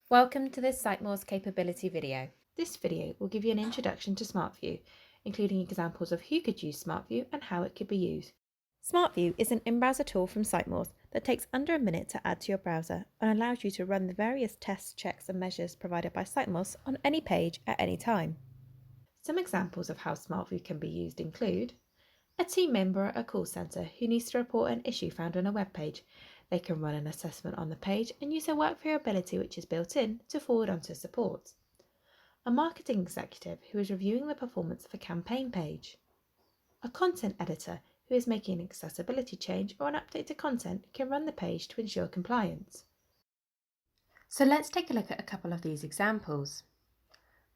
Welcome to this Sitemorse capability video. This video will give you an introduction to SmartView, including examples of who could use SmartView and how it could be used. SmartView is an in-browser tool from Sitemorse that takes under a minute to add to your browser and allows you to run the various tests, checks and measures provided by Sitemorse on any page at any time. Some examples of how SmartView can be used include a team member at a call centre who needs to report an issue found on a web page. They can run an assessment on the page and use their workflow ability, which is built in, to forward onto support. A marketing executive who is reviewing the performance of a campaign page. A content editor who is making an accessibility change or an update to content can run the page to ensure compliance. So let's take a look at a couple of these examples.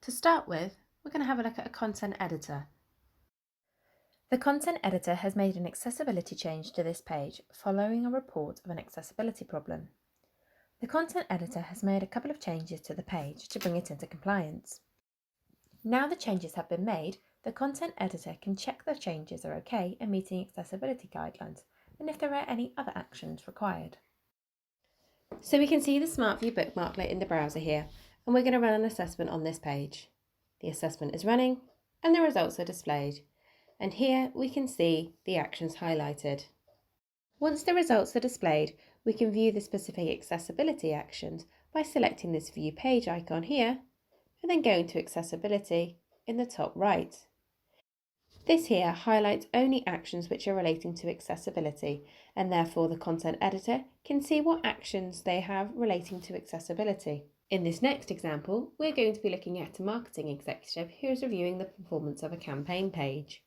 To start with, we're going to have a look at a content editor. The content editor has made an accessibility change to this page following a report of an accessibility problem. The content editor has made a couple of changes to the page to bring it into compliance. Now the changes have been made, the content editor can check the changes are okay and meeting accessibility guidelines, and if there are any other actions required. So we can see the SmartView bookmarklet in the browser here, and we're going to run an assessment on this page. The assessment is running and the results are displayed. And here we can see the actions highlighted. Once the results are displayed, we can view the specific accessibility actions by selecting this View Page icon here and then going to Accessibility in the top right. This here highlights only actions which are relating to accessibility, and therefore the content editor can see what actions they have relating to accessibility. In this next example, we're going to be looking at a marketing executive who is reviewing the performance of a campaign page.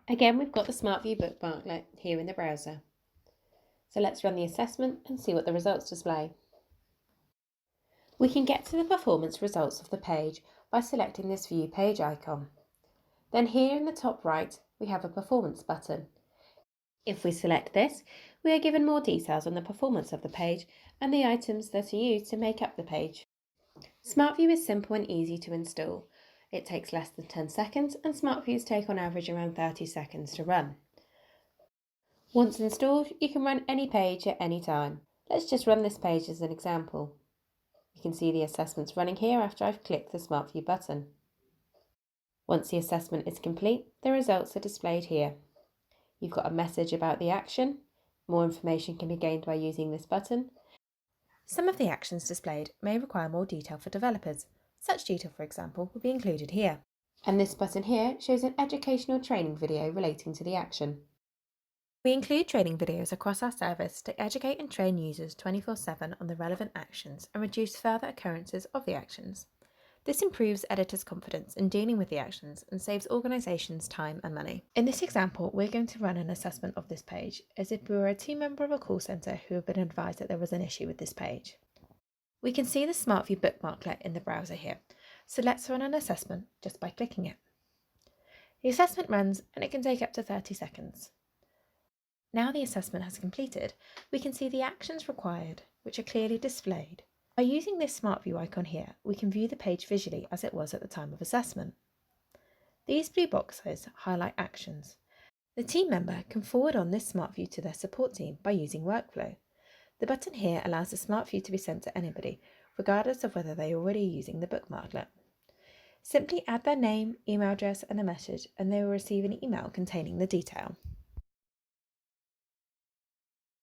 Again, we've got the SmartView bookmarklet here in the browser. So let's run the assessment and see what the results display. We can get to the performance results of the page by selecting this View Page icon. Then here in the top right, we have a Performance button. If we select this, we are given more details on the performance of the page and the items that are used to make up the page. SmartView is simple and easy to install. It takes less than 10 seconds and SmartViews take on average around 30 seconds to run. Once installed, you can run any page at any time. Let's just run this page as an example. You can see the assessments running here after I've clicked the SmartView button. Once the assessment is complete, the results are displayed here. You've got a message about the action. More information can be gained by using this button. Some of the actions displayed may require more detail for developers. Such detail, for example, will be included here. And this button here shows an educational training video relating to the action. We include training videos across our service to educate and train users 24/7 on the relevant actions and reduce further occurrences of the actions. This improves editors' confidence in dealing with the actions and saves organisations time and money. In this example, we're going to run an assessment of this page as if we were a team member of a call centre who have been advised that there was an issue with this page. We can see the SmartView bookmarklet in the browser here, so let's run an assessment just by clicking it. The assessment runs and it can take up to 30 seconds. Now the assessment has completed, we can see the actions required, which are clearly displayed. By using this SmartView icon here, we can view the page visually as it was at the time of assessment. These blue boxes highlight actions. The team member can forward on this SmartView to their support team by using Workflow. The button here allows the SmartView to be sent to anybody, regardless of whether they are already using the bookmarklet. Simply add their name, email address and a message, and they will receive an email containing the detail.